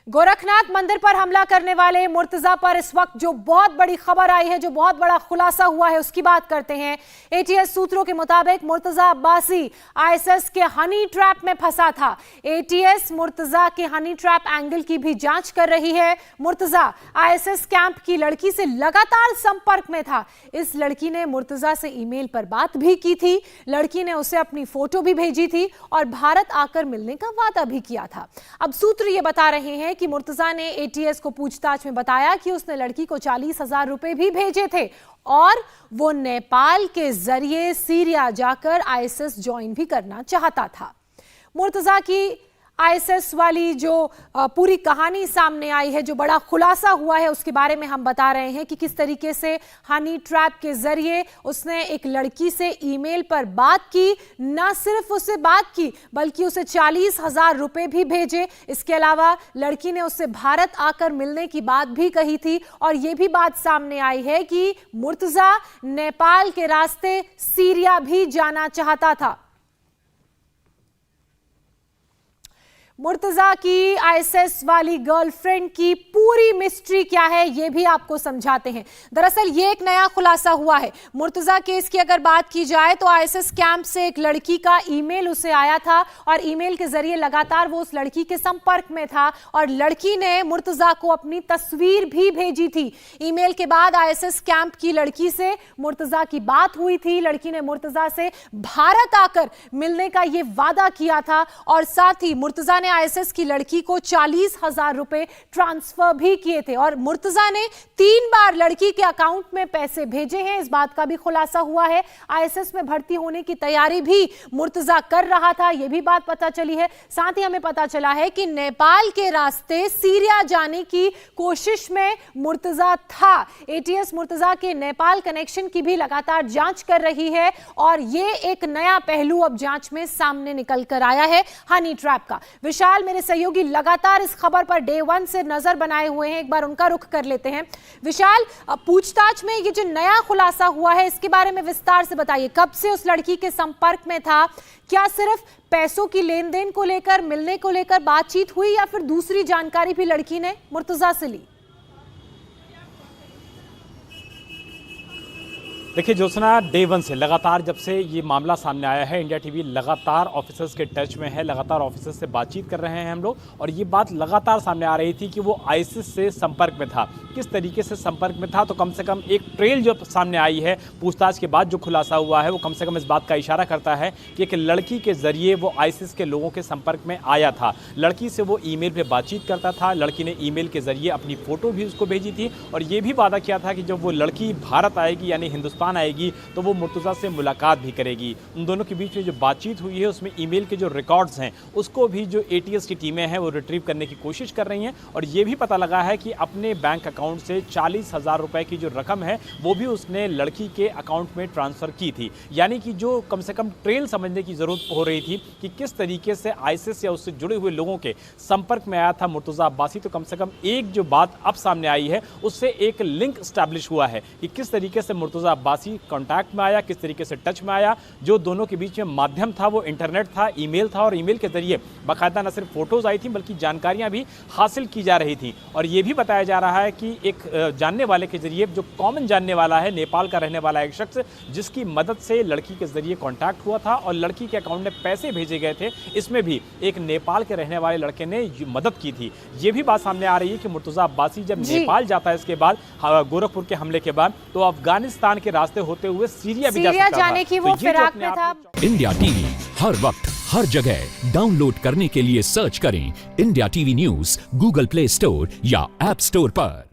गोरखनाथ मंदिर पर हमला करने वाले मुर्तजा पर इस वक्त जो बहुत बड़ी खबर आई है, जो बहुत बड़ा खुलासा हुआ है, उसकी बात करते हैं। एटीएस सूत्रों के मुताबिक मुर्तजा अब्बासी आईएसएस के हनी ट्रैप में फंसा था। एटीएस मुर्तजा के हनी ट्रैप एंगल की भी जांच कर रही है। मुर्तजा आईएसएस कैंप की लड़की से लगातार संपर्क में था। इस लड़की ने मुर्तजा से ईमेल पर बात भी की थी। लड़की ने उसे अपनी फोटो भी भेजी थी और भारत आकर मिलने का वादा भी किया था। अब सूत्र ये बता रहे हैं कि मुर्तजा ने एटीएस को पूछताछ में बताया कि उसने लड़की को 40,000 रुपए भी भेजे थे और वो नेपाल के जरिए सीरिया जाकर आईएसएस ज्वाइन भी करना चाहता था। मुर्तजा की आईएसएस वाली जो पूरी कहानी सामने आई है, जो बड़ा खुलासा हुआ है, उसके बारे में हम बता रहे हैं कि किस तरीके से हनी ट्रैप के जरिए उसने एक लड़की से ईमेल पर बात की। न सिर्फ उससे बात की बल्कि उसे 40,000 रुपए भी भेजे। इसके अलावा लड़की ने उससे भारत आकर मिलने की बात भी कही थी और यह भी बात सामने आई है कि मुर्तजा नेपाल के रास्ते सीरिया भी जाना चाहता था। मुर्तजा की आईएसएस वाली गर्लफ्रेंड की पूरी मिस्ट्री क्या है, यह भी आपको समझाते हैं। दरअसल ये एक नया खुलासा हुआ है। मुर्तजा केस की अगर बात की जाए तो आईएसएस कैंप से एक लड़की का ईमेल उसे आया था और ईमेल के जरिए लगातार वो उस लड़की के संपर्क में था और लड़की ने मुर्तजा को अपनी तस्वीर भी भेजी थी। ईमेल के बाद आईएसएस कैंप की लड़की से मुर्तजा की बात हुई थी। लड़की ने मुर्तजा से भारत आकर मिलने का यह वादा किया था और साथ ही मुर्तजा आईएसएस की लड़की को 40,000 रुपए ट्रांसफर भी किए थे और मुर्तजा ने 3 बार लड़की के अकाउंट में पैसे भेजे हैं। इस बात का भी खुलासा हुआ है। आईएसएस में भर्ती होने की तैयारी भी मुर्तजा कर रहा था, यह भी बात पता चली है। साथ ही हमें पता चला है कि नेपाल के रास्ते सीरिया जाने की कोशिश में मुर्तजा था। एटीएस मुर्तजा के नेपाल कनेक्शन की भी लगातार जांच कर रही है और यह एक नया पहलू अब जांच में सामने निकल कर आया है हनी ट्रैप का। विशाल, मेरे सहयोगी लगातार इस खबर पर डे 1 से नजर बनाए हुए हैं, एक बार उनका रुख कर लेते हैं। विशाल, पूछताछ में ये जो नया खुलासा हुआ है, इसके बारे में विस्तार से बताइए। कब से उस लड़की के संपर्क में था? क्या सिर्फ पैसों की लेन देन को लेकर, मिलने को लेकर बातचीत हुई या फिर दूसरी जानकारी भी लड़की ने मुर्तजा से ली? देखिए ज्योत्सना, डे 1 से लगातार जब से ये मामला सामने आया है, इंडिया टीवी लगातार ऑफिसर्स के टच में है, लगातार ऑफिसर्स से बातचीत कर रहे हैं हम लोग और ये बात लगातार सामने आ रही थी कि वो आईएसएस से संपर्क में था। किस तरीके से संपर्क में था, तो कम से कम एक ट्रेल जो सामने आई है पूछताछ के बाद जो खुलासा हुआ है, वो कम से कम इस बात का इशारा करता है कि एक लड़की के जरिए वो आईएसएस के लोगों के संपर्क में आया था। लड़की से वो ईमेल पर बातचीत करता था। लड़की ने ईमेल के जरिए अपनी फोटो भी उसको भेजी थी और ये भी वादा किया था कि जब वो लड़की भारत आएगी यानी हिंदुस्तान आएगी तो वो मुर्तजा से मुलाकात भी करेगी। उन दोनों के बीच में जो बातचीत हुई है उसमें ईमेल के जो रिकॉर्ड्स हैं उसको भी जो एटीएस की टीमें हैं वो रिट्रीव करने की कोशिश कर रही हैं और ये भी पता लगा है कि अपने बैंक अकाउंट से 40,000 रुपए की जो रकम है वो भी उसने लड़की के अकाउंट में ट्रांसफर की थी। यानी कि जो कम से कम ट्रेल समझने की जरूरत हो रही थी कि किस तरीके से आईएसएस या उससे जुड़े हुए लोगों के संपर्क में आया था मुर्तजा अब्बासी, तो कम से कम एक जो बात अब सामने आई है उससे एक लिंक स्टैब्लिश हुआ है कि किस तरीके से मुर्तजा अब्बासी कांटेक्ट में आया, किस तरीके से टच में आया। जो दोनों के बीच में माध्यम था वो इंटरनेट था, ईमेल था और ईमेल के जरिए बाकायदा न सिर्फ फोटोज आई थी बल्कि जानकारियां भी हासिल की जा रही थी। और ये भी बताया जा रहा है कि एक जानने वाले के जरिए, जो कॉमन जानने वाला है, नेपाल का रहने वाला एक शख्स जिसकी मदद से लड़की के जरिए कॉन्टैक्ट हुआ था और लड़की के अकाउंट में पैसे भेजे गए थे, इसमें भी एक नेपाल के रहने वाले लड़के ने मदद की थी। ये भी बात सामने आ रही है कि मुर्तजा अब्बासी जब नेपाल जाता है इसके बाद, गोरखपुर के हमले के बाद, तो अफगानिस्तान के रास्ते होते हुए सीरिया भी जाने की वो फिराक में था। इंडिया टीवी हर वक्त हर जगह डाउनलोड करने के लिए सर्च करें India TV news Google play store या ऐप स्टोर पर।